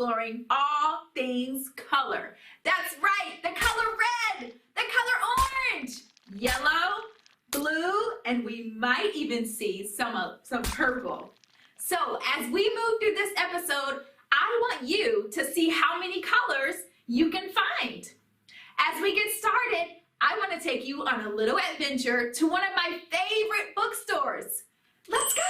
exploring all things color. That's right, the color red, the color orange, yellow, blue, and we might even see some purple. So as we move through this episode, I want you to see how many colors you can find. As we get started, I want to take you on a little adventure to one of my favorite bookstores. Let's go!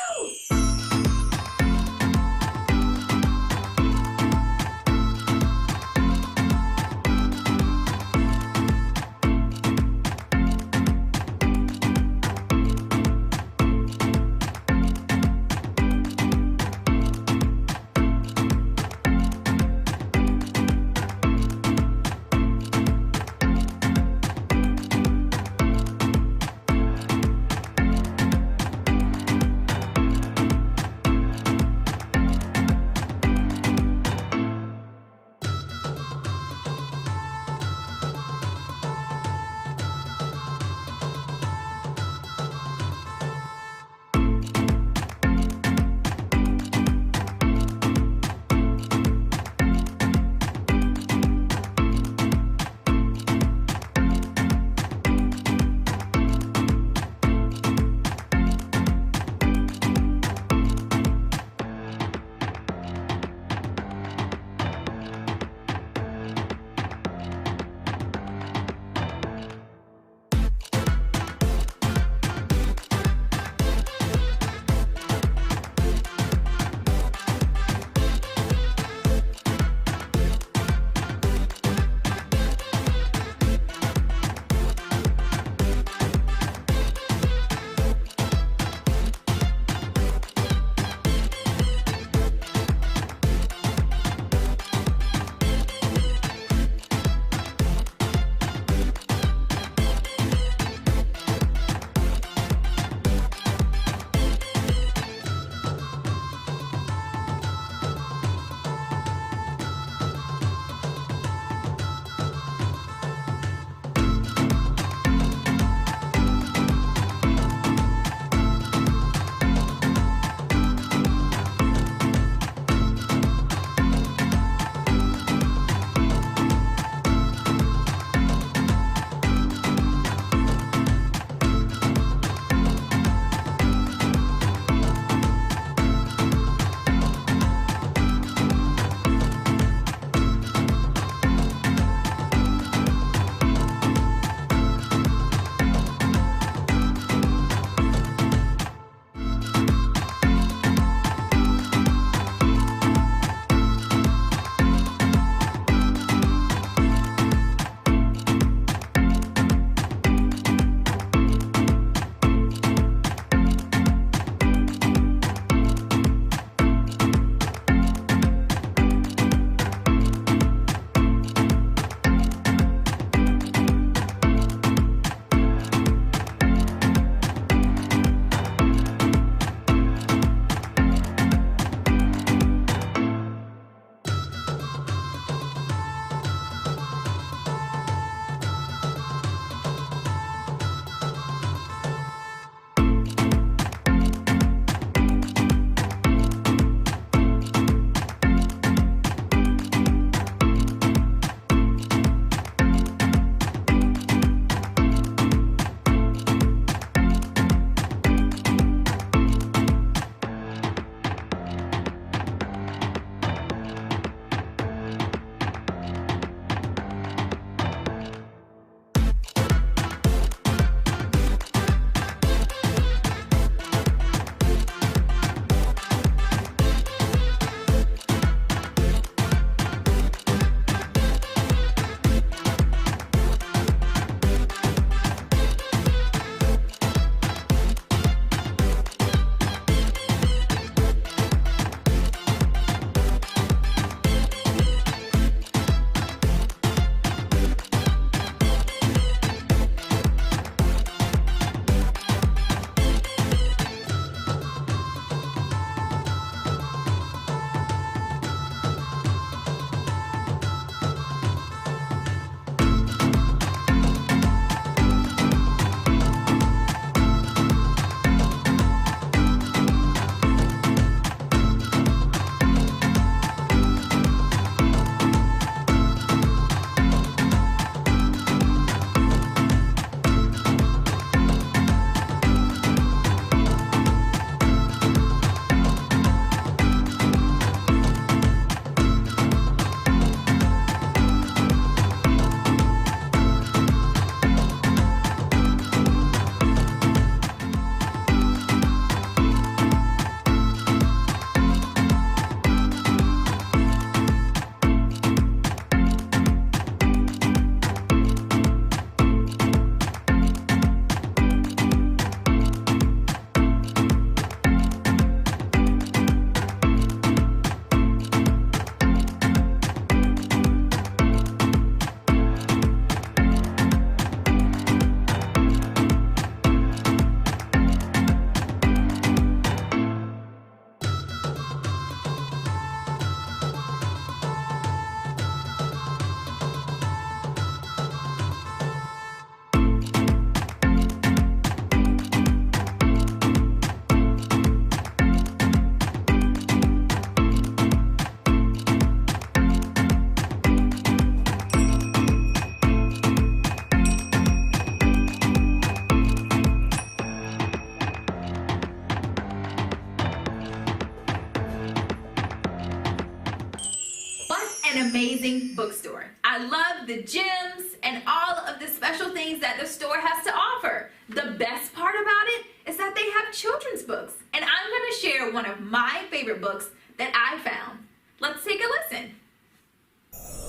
an amazing bookstore. I love the gems and all of the special things that the store has to offer. The best part about it is that they have children's books, and I'm going to share one of my favorite books that I found. Let's take a listen.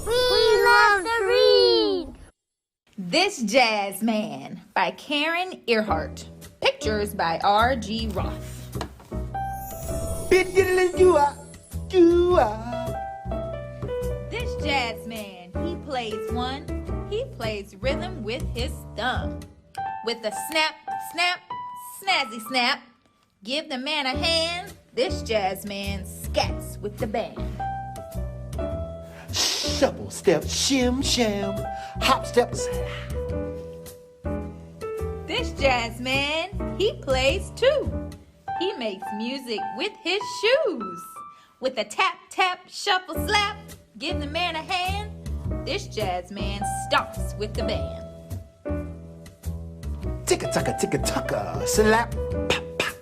We love to read. This Jazz Man by Karen Earhart. Pictures by R.G. Roth. This jazz man, he plays rhythm with his thumb. With a snap, snap, snazzy snap, give the man a hand. This jazz man scats with the band. Shuffle step, shim sham, hop steps. This jazz man, he plays too. He makes music with his shoes. With a tap, tap, shuffle, slap, give the man a hand. This jazz man stomps with the band. Ticka-tucka, slap, pop, pop.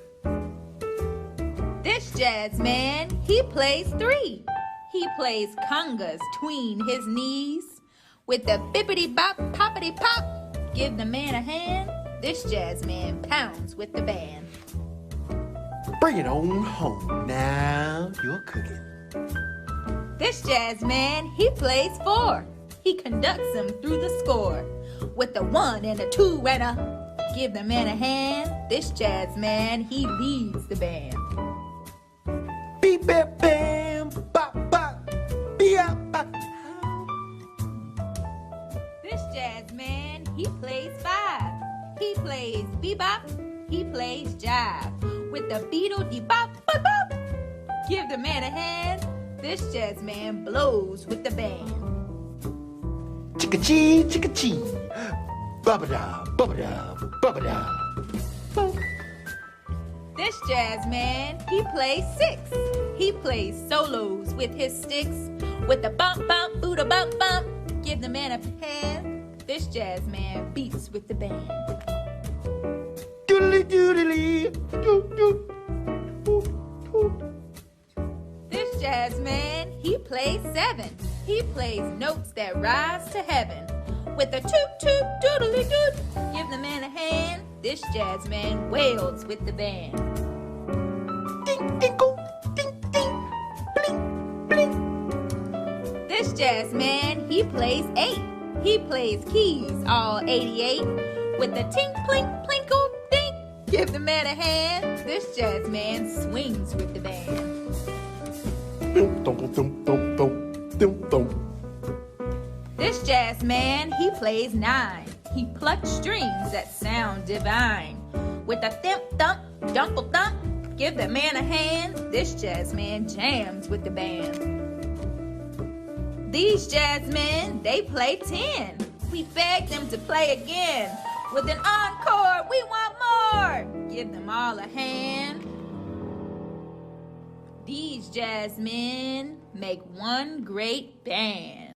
This jazz man, he plays three. He plays congas tween his knees. With the bippity-bop, poppity-pop, give the man a hand. This jazz man pounds with the band. Bring it on home, now you're cooking. This jazz man, he plays four. He conducts them through the score. With a 1 and a 2 and a, give the man a hand. This jazz man, he leads the band. Beep, bam, bam, bop, bop, beep, bop. This jazz man, he plays five. He plays bebop, he plays jive. With the beetle de bop, bop, bop, give the man a hand. This jazz man blows with the band. Chicka-chee, chicka-chee, bubba-da, bubba-da, bubba-da. This jazz man, he plays six. He plays solos with his sticks. With the bump, bump, booda, bump, bump, give the man a hand. This jazz man beats with the band. Doodly doodly, doo doo, doo. This jazz man, he plays seven. He plays notes that rise to heaven. With a toot toot doodly doot, give the man a hand. This jazz man wails with the band. Ding dinkle, ding ding, bling bling. This jazz man, he plays eight. He plays keys all 88. With the tink plink plinkle dink, give the man a hand. This jazz man swings with the band. Dum dum dum dum dum dum dum. This jazz man, he plays nine. He plucks strings that sound divine. With a thimp thump, dumple thump, give the man a hand. This jazz man jams with the band. These jazz men, they play 10. We beg them to play again. With an encore, we want more. Give them all a hand. These jazz men make one great band.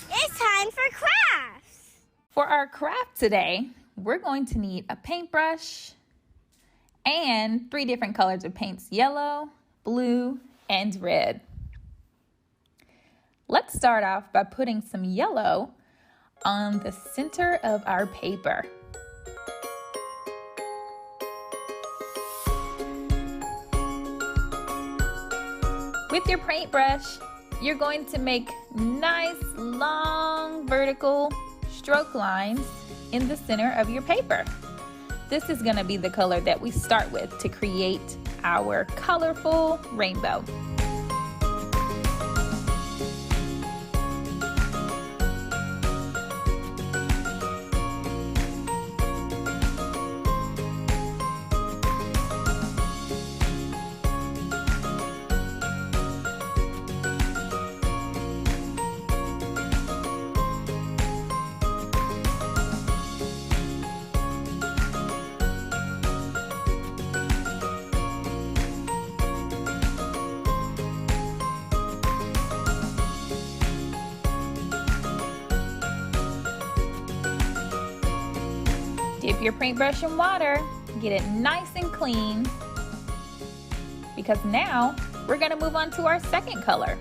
It's time for crafts. For our craft today, we're going to need a paintbrush and 3 different colors of paints: yellow, blue, and red. Let's start off by putting some yellow on the center of our paper. With your paintbrush, you're going to make nice, long, vertical stroke lines in the center of your paper. This is going to be the color that we start with to create our colorful rainbow. Dip your paintbrush in water, get it nice and clean because now we're going to move on to our second color.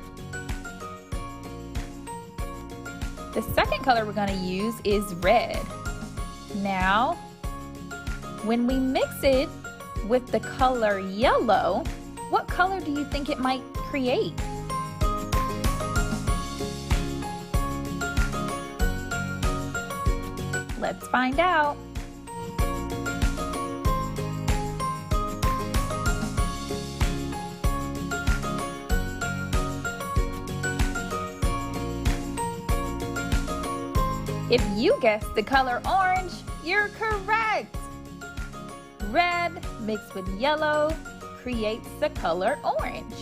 The second color we're going to use is red. Now, when we mix it with the color yellow, what color do you think it might create? Let's find out. If you guessed the color orange, you're correct. Red mixed with yellow creates the color orange.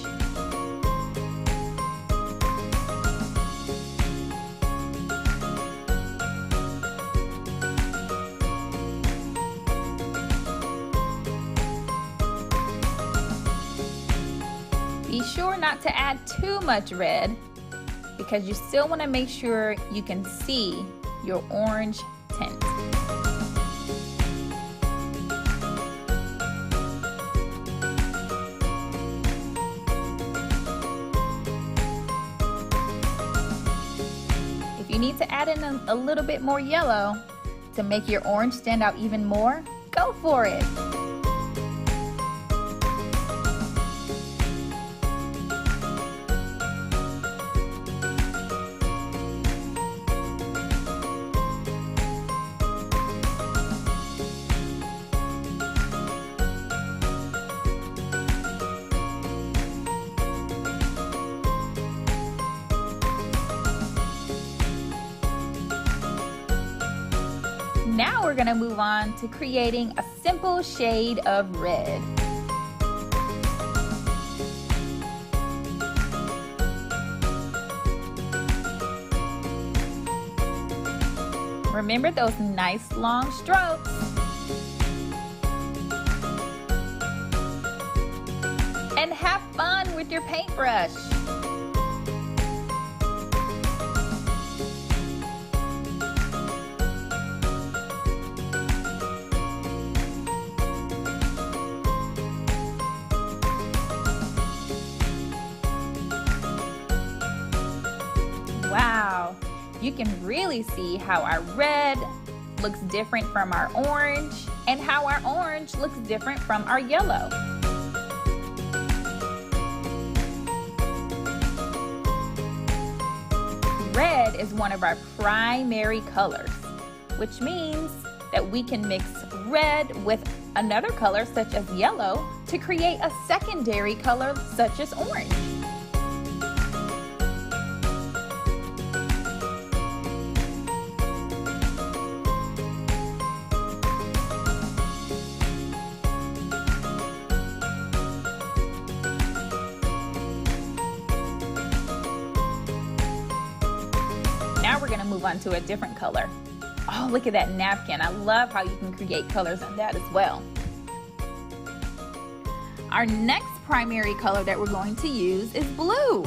Be sure not to add too much red because you still want to make sure you can see your orange tint. If you need to add in a little bit more yellow to make your orange stand out even more, go for it. Now we're going to move on to creating a simple shade of red. Remember those nice long strokes. And have fun with your paintbrush. Wow, you can really see how our red looks different from our orange and how our orange looks different from our yellow. Red is one of our primary colors, which means that we can mix red with another color such as yellow to create a secondary color such as orange. Now we're going to move on to a different color. Oh, look at that napkin. I love how you can create colors on that as well. Our next primary color that we're going to use is blue.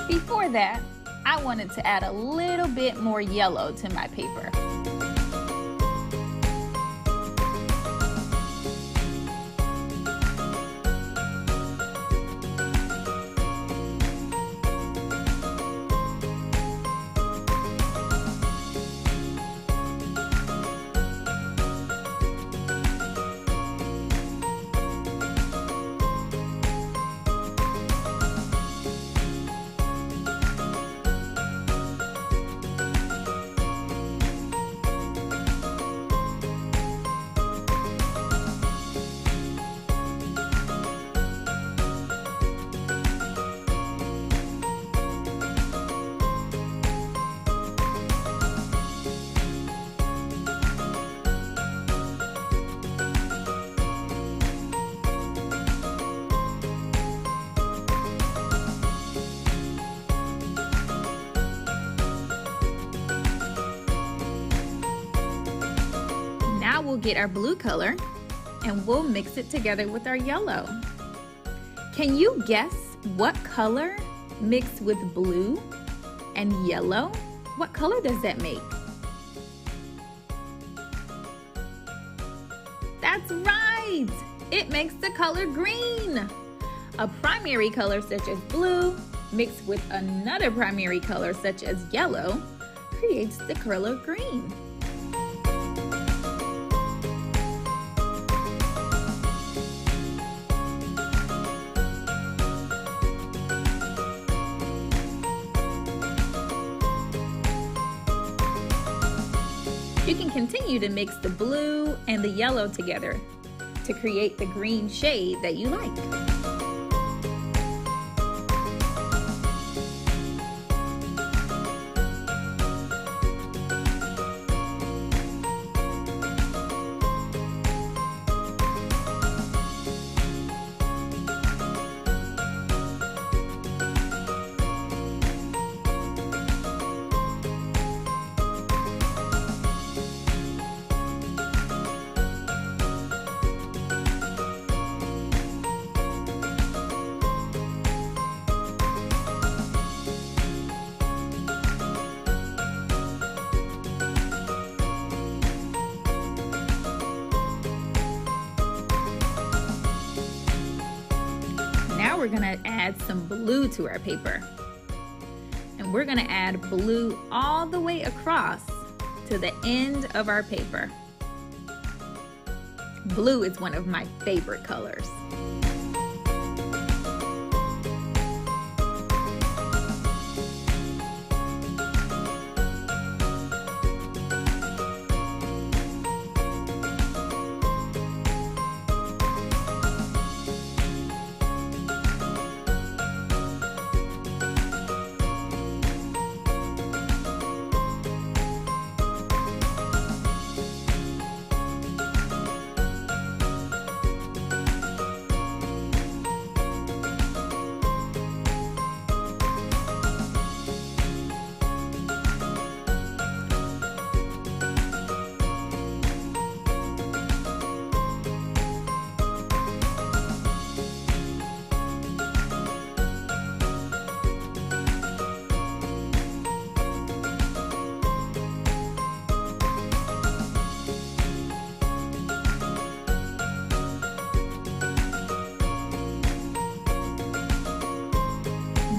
Before that, I wanted to add a little bit more yellow to my paper. Now we'll get our blue color and we'll mix it together with our yellow. Can you guess what color mixed with blue and yellow, what color does that make? That's right! It makes the color green. A primary color such as blue mixed with another primary color such as yellow creates the color green. You can continue to mix the blue and the yellow together to create the green shade that you like. Now we're gonna add some blue to our paper. And we're gonna add blue all the way across to the end of our paper. Blue is one of my favorite colors.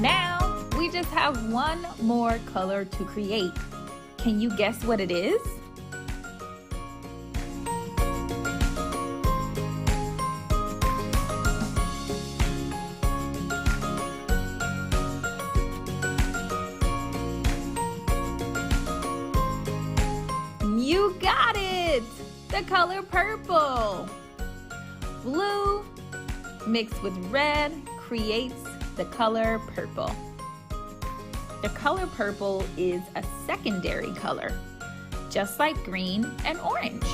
Now we just have one more color to create. Can you guess what it is? You got it! The color purple. Blue mixed with red creates the color purple. The color purple is a secondary color, just like green and orange.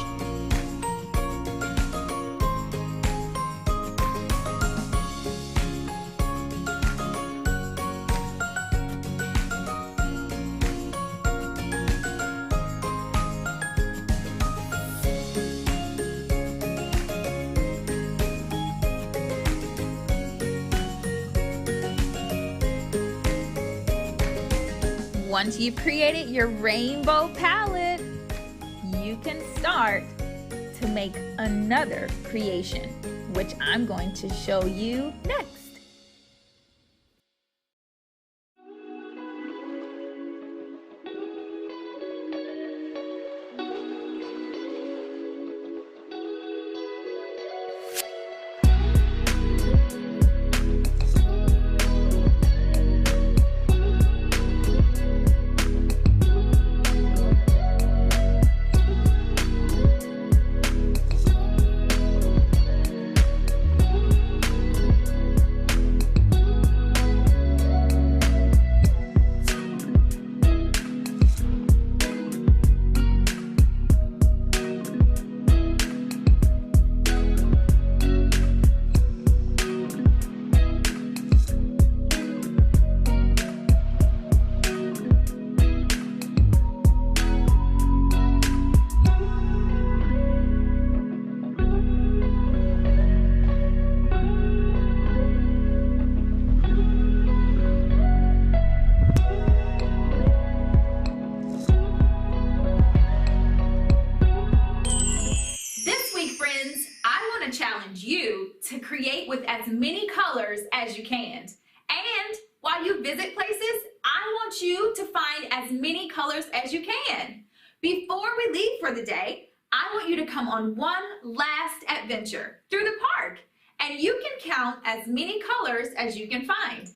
Once you've created your rainbow palette, you can start to make another creation, which I'm going to show you next. to create with as many colors as you can. And while you visit places, I want you to find as many colors as you can. Before we leave for the day, I want you to come on one last adventure through the park, and you can count as many colors as you can find.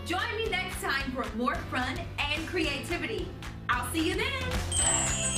Join me next time for more fun and creativity. I'll see you then.